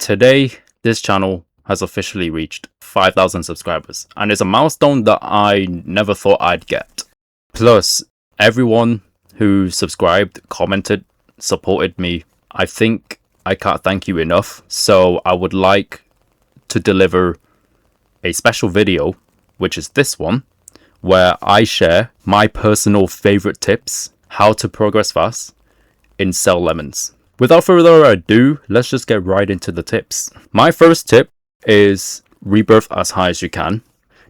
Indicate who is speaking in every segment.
Speaker 1: Today, this channel has officially reached 5,000 subscribers, and it's a milestone that I never thought I'd get. Plus, everyone who subscribed, commented, supported me, I think I can't thank you enough, so I would like to deliver a special video, which is this one, where I share my personal favorite tips, how to progress fast in Sell Lemons. Without further ado, let's just get right into the tips. My first tip is rebirth as high as you can.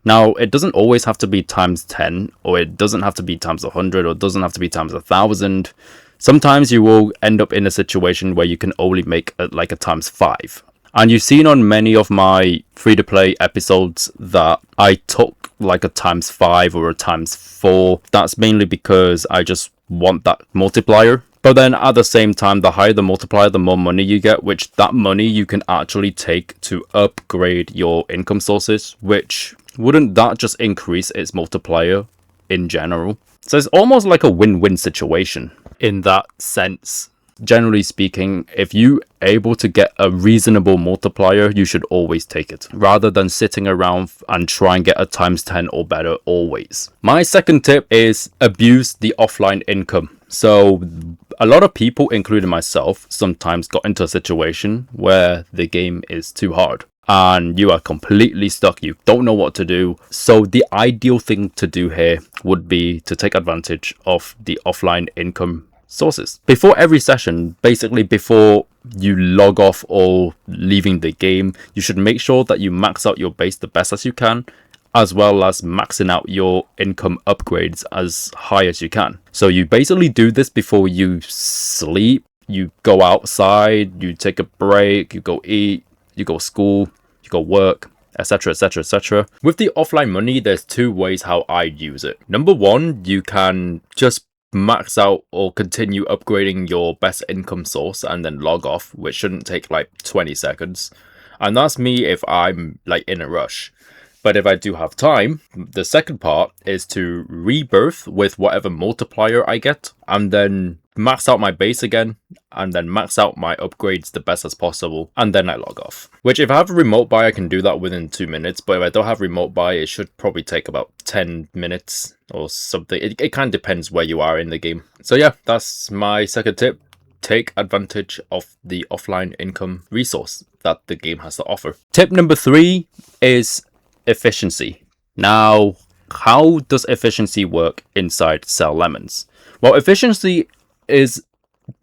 Speaker 1: Now, it doesn't always have to be times 10, or it doesn't have to be times 100, or it doesn't have to be times 1,000. Sometimes you will end up in a situation where you can only make like a times 5. And you've seen on many of my free-to-play episodes that I took like a times 5 or a times 4. That's mainly because I just want that multiplier. But then at the same time, the higher the multiplier, the more money you get, which that money you can actually take to upgrade your income sources, which wouldn't that just increase its multiplier in general? So it's almost like a win-win situation in that sense. Generally speaking, if you're able to get a reasonable multiplier, you should always take it, rather than sitting around and try and get a times 10 or better always. My second tip is abuse the offline income. So a lot of people, including myself, sometimes got into a situation where the game is too hard and you are completely stuck. You don't know what to do. So the ideal thing to do here would be to take advantage of the offline income sources. Before every session, basically before you log off or leaving the game, you should make sure that you max out your base the best as you can, as well as maxing out your income upgrades as high as you can. So you basically do this before you sleep, you go outside, you take a break, you go eat, you go school, you go work, etc, etc, etc. With the offline money, there's two ways how I use it. Number one, you can just max out or continue upgrading your best income source and then log off, which shouldn't take like 20 seconds. And that's me if I'm like in a rush. But if I do have time, the second part is to rebirth with whatever multiplier I get, and then max out my base again, and then max out my upgrades the best as possible, and then I log off. Which if I have a remote buy, I can do that within 2 minutes, but if I don't have remote buy, it should probably take about 10 minutes or something. It kind of depends where you are in the game. So yeah, that's my second tip. Take advantage of the offline income resource that the game has to offer. Tip number 3 is efficiency. Now, how does efficiency work inside Sell Lemons? Well, efficiency is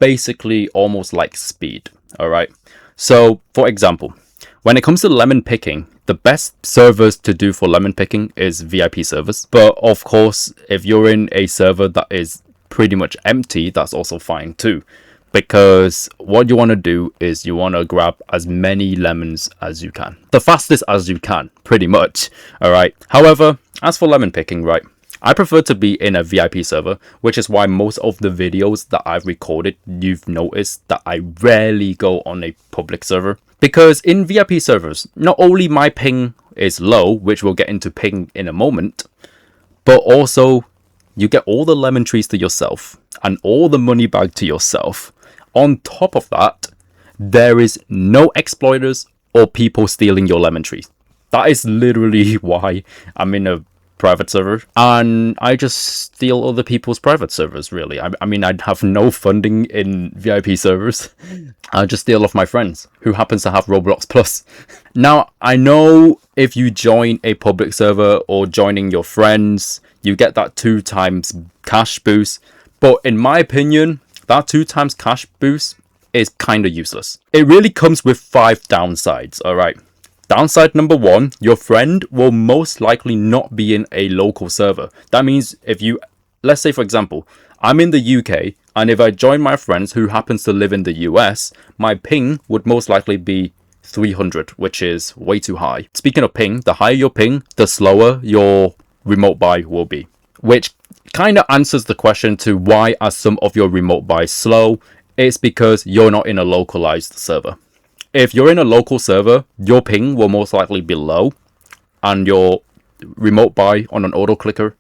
Speaker 1: basically almost like speed, all right? So, for example, when it comes to lemon picking, the best servers to do for lemon picking is VIP servers. But of course, if you're in a server that is pretty much empty, that's also fine too. Because what you want to do is you want to grab as many lemons as you can, the fastest as you can, pretty much. All right. However, as for lemon picking, right, I prefer to be in a VIP server, which is why most of the videos that I've recorded, you've noticed that I rarely go on a public server. Because in VIP servers, not only my ping is low, which we'll get into ping in a moment, but also you get all the lemon trees to yourself and all the money back to yourself. On top of that, there is no exploiters or people stealing your lemon trees. That is literally why I'm in a private server, and I just steal other people's private servers, really. I mean, I'd have no funding in VIP servers. I just steal off my friends who happens to have Roblox Plus. Now, I know if you join a public server or joining your friends, you get that 2 times cash boost, but in my opinion, that 2 times cash boost is kind of useless. It really comes with 5 downsides, alright? Downside number 1, your friend will most likely not be in a local server. That means if you, let's say for example, I'm in the UK, and if I join my friends who happens to live in the US, my ping would most likely be 300, which is way too high. Speaking of ping, the higher your ping, the slower your remote buy will be. Which kind of answers the question to why are some of your remote buys slow. It's because you're not in a localized server. If you're in a local server, your ping will most likely be low, and your remote buy on an auto clicker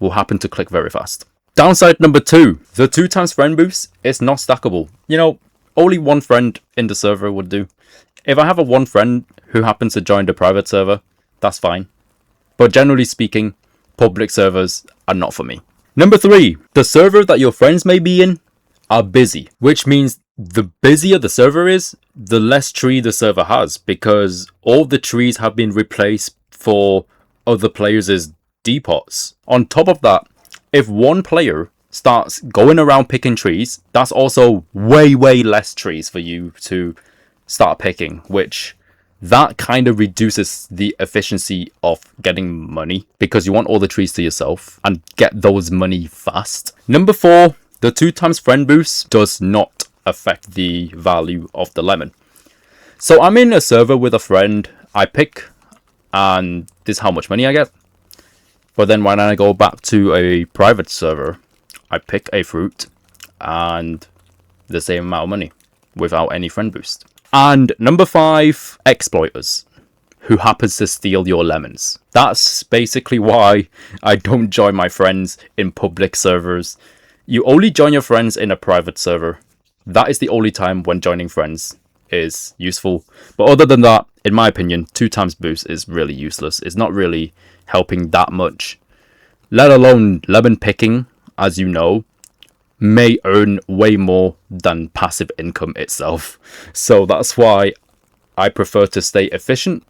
Speaker 1: will happen to click very fast. Downside number 2, the 2 times friend boost is not stackable. You know, only one friend in the server would do. If I have a one friend who happens to join the private server, that's fine. But generally speaking, public servers are not for me. Number 3, the server that your friends may be in are busy, which means the busier the server is, the less tree the server has, because all the trees have been replaced for other players' depots. On top of that, if one player starts going around picking trees, that's also way less trees for you to start picking, which that kind of reduces the efficiency of getting money, because you want all the trees to yourself and get those money fast. Number 4, the 2 times friend boost does not affect the value of the lemon. So I'm in a server with a friend, I pick, and this is how much money I get. But then when I go back to a private server, I pick a fruit and the same amount of money without any friend boost. And number 5, exploiters who happens to steal your lemons. That's basically why I don't join my friends in public servers. You only join your friends in a private server. That is the only time when joining friends is useful. But other than that, in my opinion, 2 times boost is really useless. It's not really helping that much. Let alone lemon picking, as you know, may earn way more than passive income itself. So that's why I prefer to stay efficient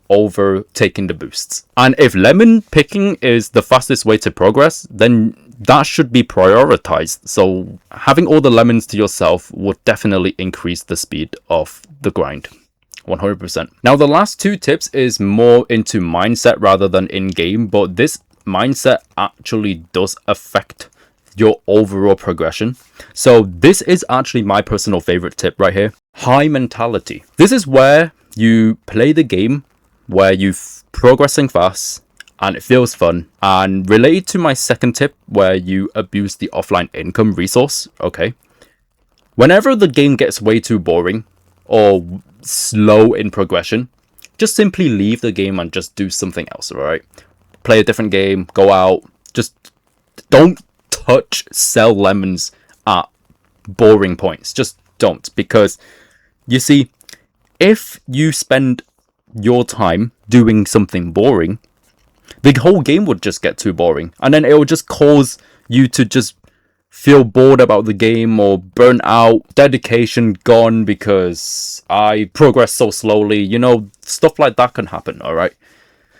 Speaker 1: over taking the boosts. And if lemon picking is the fastest way to progress, then that should be prioritized. So having all the lemons to yourself would definitely increase the speed of the grind. 100%. Now the last 2 tips is more into mindset rather than in-game, but this mindset actually does affect your overall progression. So this is actually my personal favorite tip right here. High mentality. This is where you play the game where you're progressing fast and it feels fun. And related to my second tip where you abuse the offline income resource, okay, whenever the game gets way too boring or slow in progression, just simply leave the game and just do something else, alright? Play a different game, go out, just don't touch sell lemons at boring points. Just don't, because you see, if you spend your time doing something boring, the whole game would just get too boring, and then it will just cause you to just feel bored about the game or burn out, dedication gone because I progress so slowly, you know, stuff like that can happen, alright?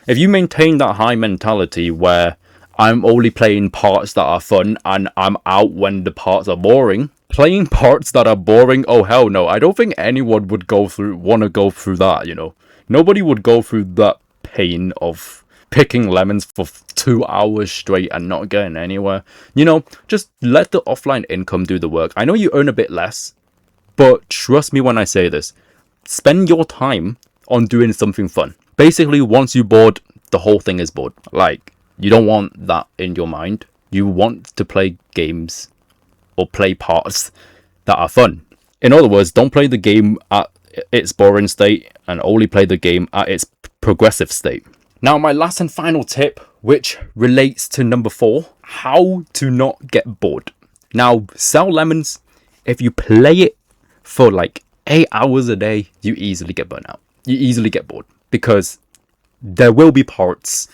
Speaker 1: If you maintain that high mentality where I'm only playing parts that are fun and I'm out when the parts are boring, playing parts that are boring, oh hell no, I don't think anyone would want to go through that, you know. Nobody would go through that pain of picking lemons for 2 hours straight and not getting anywhere. You know, just let the offline income do the work. I know you earn a bit less, but trust me when I say this. Spend your time on doing something fun. Basically, once you're bored, the whole thing is bored. Like, you don't want that in your mind. You want to play games or play parts that are fun. In other words, don't play the game at its boring state and only play the game at its progressive state. Now, my last and final tip, which relates to number 4, how to not get bored. Now, sell lemons, if you play it for like 8 hours a day, you easily get burnt out. You easily get bored, because there will be parts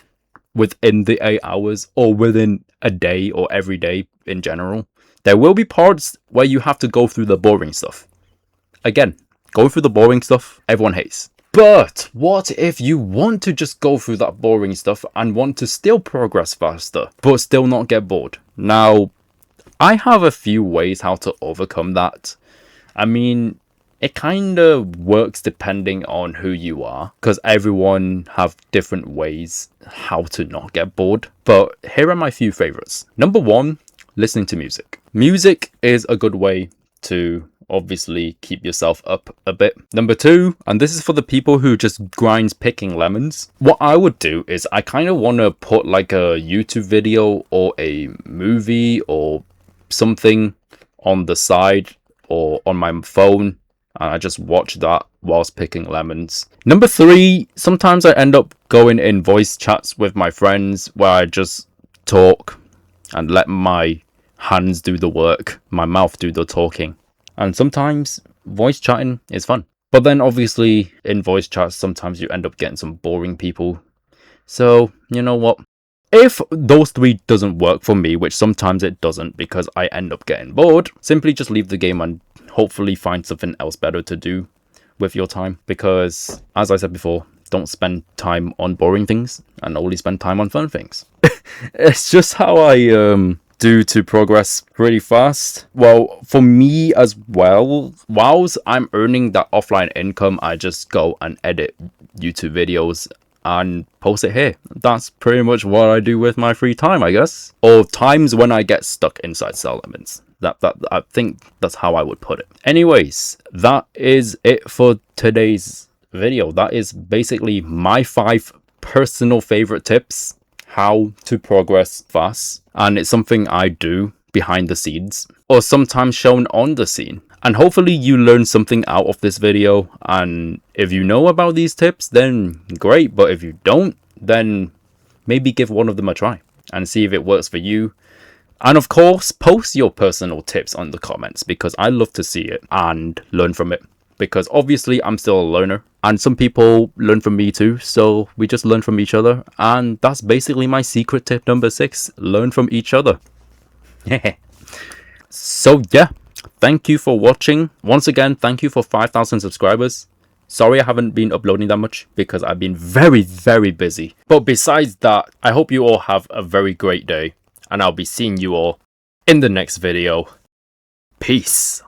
Speaker 1: within the 8 hours or within a day or every day in general. There will be parts where you have to go through the boring stuff. Again, go through the boring stuff, everyone hates. But what if you want to just go through that boring stuff and want to still progress faster, but still not get bored? Now, I have a few ways how to overcome that. I mean, it kind of works depending on who you are, because everyone have different ways how to not get bored. But here are my few favorites. Number 1, listening to music. Music is a good way to obviously keep yourself up a bit. Number 2, and this is for the people who just grinds picking lemons, what I would do is I kind of want to put like a YouTube video or a movie or something on the side or on my phone, and I just watch that whilst picking lemons. Number 3, sometimes I end up going in voice chats with my friends where I just talk and let my hands do the work, my mouth do the talking. And sometimes voice chatting is fun. But then obviously in voice chats, sometimes you end up getting some boring people. So, you know what? If those three doesn't work for me, which sometimes it doesn't because I end up getting bored, simply just leave the game and hopefully find something else better to do with your time. Because, as I said before, don't spend time on boring things and only spend time on fun things. It's just how I do to progress pretty fast. Well, for me as well, whilst I'm earning that offline income, I just go and edit YouTube videos and post it here. That's pretty much what I do with my free time, I guess. Or times when I get stuck inside Cell Lemons. That I think that's how I would put it. Anyways, that is it for today's video. That is basically my 5 personal favorite tips how to progress fast, and it's something I do behind the scenes or sometimes shown on the scene. And hopefully you learn something out of this video, and if you know about these tips, then great, but if you don't, then maybe give one of them a try and see if it works for you. And of course, post your personal tips on the comments because I love to see it and learn from it, because obviously I'm still a learner and some people learn from me too, so we just learn from each other. And that's basically my secret tip number 6, learn from each other. So yeah, thank you for watching. Once again, thank you for 5,000 subscribers. Sorry I haven't been uploading that much because I've been very, very busy. But besides that, I hope you all have a very great day, and I'll be seeing you all in the next video. Peace.